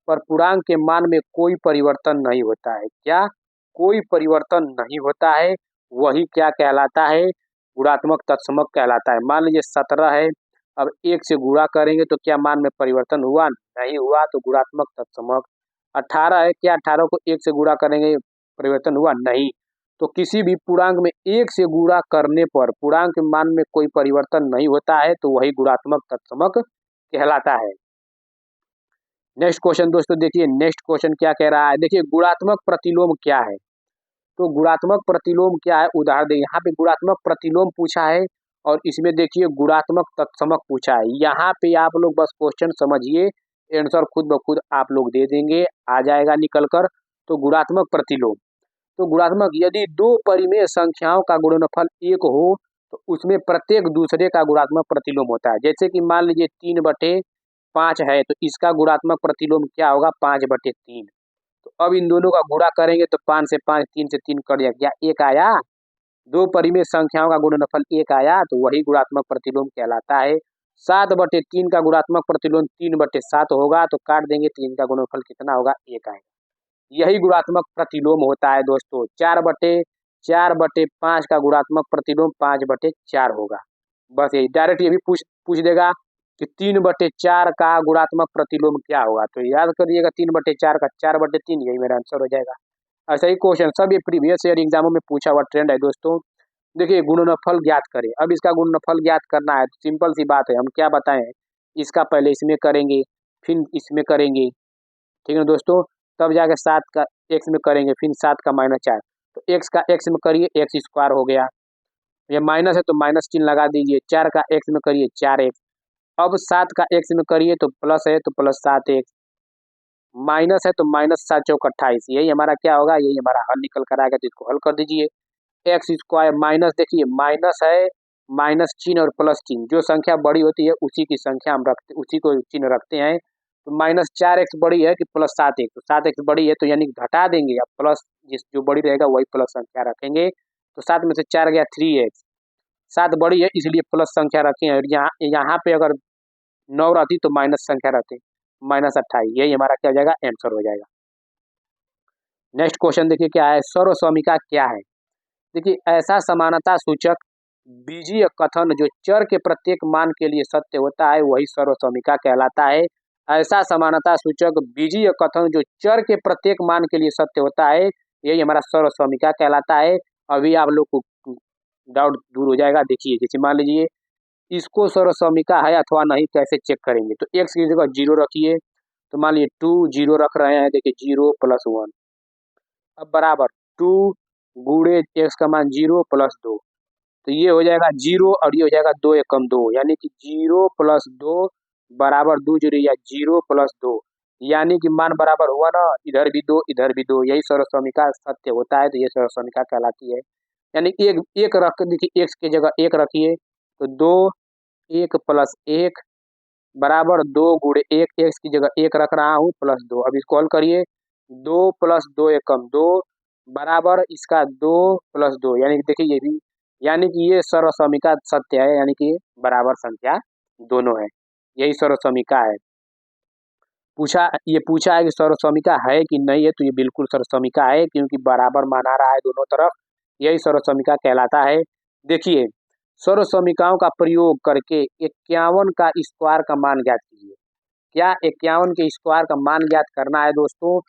पर पूर्णांक के मान में कोई परिवर्तन नहीं होता है, क्या कोई परिवर्तन नहीं होता है, वही क्या कहलाता है, गुणात्मक तत्समक कहलाता है। मान लीजिए 17 है, अब 1 से गुणा करेंगे तो क्या मान में परिवर्तन हुआ, नहीं हुआ, तो गुणात्मक तत्समक। 18 है, क्या 18 को 1 से गुणा करेंगे परिवर्तन हुआ, नहीं। तो किसी भी पूर्णांक में 1 से गुणा करने पर पूर्णांक के मान में कोई परिवर्तन नहीं होता है, तो वही गुणात्मक तत्समक कहलाता है। नेक्स्ट क्वेश्चन दोस्तों देखिए, नेक्स्ट क्वेश्चन क्या कह रहा है, देखिए गुणात्मक प्रतिलोम क्या है। तो गुणात्मक प्रतिलोम क्या है, उदाहरण दें। यहाँ पे गुणात्मक प्रतिलोम पूछा है और इसमें देखिए गुणात्मक तत्समक पूछा है। यहाँ पे आप लोग बस क्वेश्चन समझिए, आंसर खुद ब खुद आप लोग दे देंगे, आ जाएगा निकल कर। तो गुणात्मक प्रतिलोम, तो गुणात्मक, यदि दो परिमेय संख्याओं का गुणनफल 1 हो तो उसमें प्रत्येक दूसरे का गुणात्मक प्रतिलोम होता है। जैसे कि मान लीजिए 3/5 है, तो इसका गुणात्मक प्रतिलोम क्या होगा, 5/3। तो अब इन दोनों का गुणा करेंगे तो 5 से 5, 3 से 3 कट जाएगा, क्या 1 आया, दो परिमेय संख्याओं का गुणनफल 1 आया, तो वही गुणात्मक प्रतिलोम कहलाता है। 7/3 का गुणात्मक प्रतिलोम 3/7 होगा, तो काट देंगे तो इनका गुणनफल कितना होगा, 1 आएगा। यही गुणात्मक प्रतिलोम होता है दोस्तों। 4/5 का गुणात्मक प्रतिलोम 5/4 होगा। बस यही डायरेक्ट ये भी पूछ देगा कि 3/4 का गुणात्मक प्रतिलोम क्या होगा, तो याद करिएगा 3/4 का 4/3, यही मेरा आंसर हो जाएगा। ऐसा ही क्वेश्चन सब ये प्रीवियस ईयर एग्जामों में पूछा हुआ ट्रेंड है दोस्तों। देखिए गुणनफल ज्ञात करें, अब इसका गुणनफल ज्ञात करना है, तो सिंपल सी बात है, हम क्या बताएं, इसका पहले इसमें करेंगे, फिर इसमें करेंगे, ठीक है दोस्तों, तब जाके 7 का एक्स में करेंगे, फिर 7 का -4, तो एक्स का एक्स में करिए, x² हो गया। ये माइनस है तो माइनस चिन्ह लगा दीजिए, 4 का एक्स में करिए 4x, अब 7 का एक्स में करिए तो प्लस है तो +7x, माइनस है तो -7 × 28, यही हमारा क्या होगा, यही हमारा हल निकल कर आएगा, तो इसको हल कर दीजिए। x² माइनस, देखिए माइनस है, माइनस चिन्ह और प्लस चिन्ह, जो संख्या बड़ी होती है उसी की संख्या हम रखते, उसी को चिन्ह रखते हैं। तो -4x बड़ी है कि +7x, तो 7x बड़ी है तो यानी घटा देंगे, अब प्लस जिस जो बड़ी रहेगा वही प्लस संख्या रखेंगे, तो 7 में से 4 गया 3x, 7 बड़ी है इसलिए प्लस संख्या रखे हैं, और यहाँ यहाँ पे अगर 9 रहती तो माइनस संख्या रहती, -28, यही हमारा क्या हो जाएगा, आंसर हो जाएगा। नेक्स्ट क्वेश्चन देखिए क्या है, सर्वसहमिका क्या है। देखिए ऐसा समानता सूचक बीजीय कथन जो चर के प्रत्येक मान के लिए सत्य होता है, वही सर्वसहमिका कहलाता है। ऐसा समानता सूचक बीजीय कथन जो चर के प्रत्येक मान के लिए सत्य होता है, यही हमारा सर्वसहमिका कहलाता है। अभी आप लोग को डाउट दूर हो जाएगा। देखिए जैसे मान लीजिए इसको सर्वसहमिका है अथवा नहीं कैसे चेक करेंगे, तो x की जगह 0 रखिए, तो मान लीजिए 2 0 रख रहे हैं, देखिए 0 + 1, अब बराबर 2 गुणे x का मान 0 + 2, तो ये हो जाएगा 0 और ये हो जाएगा 2 एकम 2, यानी कि 0 + 2 बराबर 2 जोड़िए या 0 + 2, यानी कि मान बराबर हुआ ना, इधर भी 2 इधर भी 2, यही सर्वसमीका सत्य होता है, तो ये सर्वसमीका कहलाती है। यानी एक एक रख देखिए, x की जगह 1 रखिए तो 2 1 + 1 बराबर 2 गुणे 1, x की जगह 1 रख रहा हूँ प्लस 2, अब इसको हल करिए, 2 + 2 एकम 2 बराबर इसका 2 + 2, यानी कि देखिए ये भी, यानी कि ये सर्वसमीका सत्य है, यानी कि बराबर संख्या दोनों है, यही सर्वसमीका है। पूछा है कि सर्वसमीका है कि नहीं है, तो ये बिल्कुल सर्वसमीका है, क्योंकि बराबर माना रहा है दोनों तरफ, यही सर्वसमीका कहलाता है। देखिए, सर्वसमीकाओं का प्रयोग करके 51 का स्क्वायर का मान ज्ञात कीजिए। क्या 51 के स्क्वायर का मान ज्ञात करना है दोस्तों?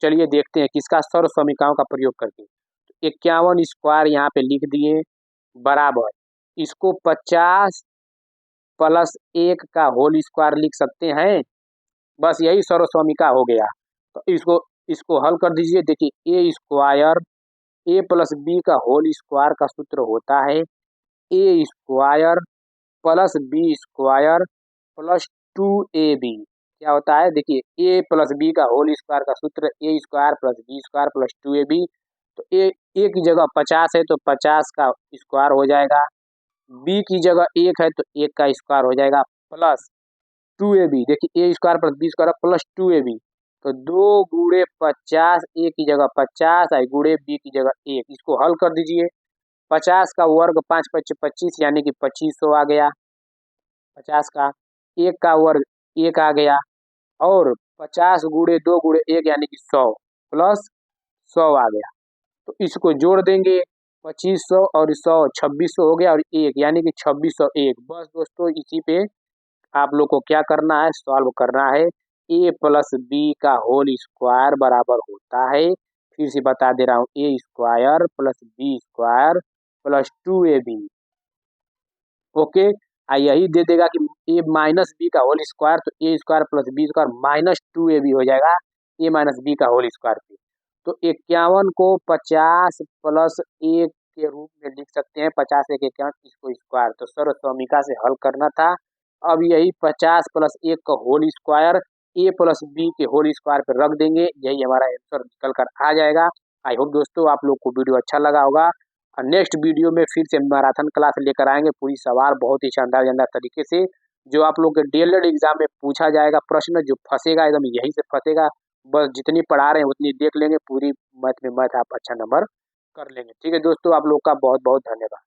चलिए देखते हैं किसका, सर्वसमीकाओं का प्रयोग करके। 51 स्क्वायर यहाँ पे लिख दिए बराबर, इसको 50 + 1 का होल स्क्वायर लिख सकते हैं, बस यही सर्वसमीका हो गया। तो इसको हल कर दीजिए, देखिए A square A plus B का होल स्क्वायर का सूत्र होता है A square plus B square plus 2ab। क्या होता है, देखिए ए प्लस बी का होल स्क्वायर का सूत्र A square plus B square plus 2ab। तो ए की जगह 50 है तो 50 का स्क्वायर हो जाएगा, बी की जगह 1 है तो 1 का स्क्वायर हो जाएगा, प्लस 2ab, देखिए A square plus B square plus 2ab, तो 2 गुणे 50, ए की जगह 50 है गुणे बी की जगह 1, इसको हल कर दीजिए। 50 का वर्ग 5 × 5 = 25, यानी कि 2500 आ गया 50 का, 1 का वर्ग 1 आ गया, और 50 गुणे 2 गुणे 1 यानी कि 100 प्लस 100 आ गया। तो इसको जोड़ देंगे, 2500 और 100 2600 हो गया, और 1 यानी कि 2601। बस दोस्तों इसी पे आप लोग को क्या करना है, सॉल्व करना है। ए प्लस बी का होल स्क्वायर बराबर होता है, फिर से बता दे रहा हूँ, A square plus B square plus 2ab। Okay, यही दे देगा कि ए माइनस बी का होल स्क्वायर, तो A square plus B square minus 2ab हो जाएगा ए माइनस बी का होल स्क्वायर पे। तो 51 को 50 + 1 के रूप में लिख सकते हैं, 50 1 51, इसको स्क्वायर, तो सर्वसमीका से हल करना था। अब यही 50 + 1 का whole square A plus B के होल स्क्वायर पे रख देंगे, यही हमारा आंसर निकल कर आ जाएगा। आई होप दोस्तों आप लोग को वीडियो अच्छा लगा होगा, और नेक्स्ट वीडियो में फिर से मैराथन क्लास लेकर आएंगे, पूरी सवाल बहुत ही शानदार तरीके से, जो आप लोग के डीएलएड एग्जाम में पूछा जाएगा प्रश्न, जो फंसेगा एकदम यहीं से फंसेगा। बस जितनी पढ़ा रहे हैं उतनी देख लेंगे, पूरी मैथ में मैथ आप अच्छा नंबर कर लेंगे। ठीक है दोस्तों, आप लोग का बहुत बहुत धन्यवाद।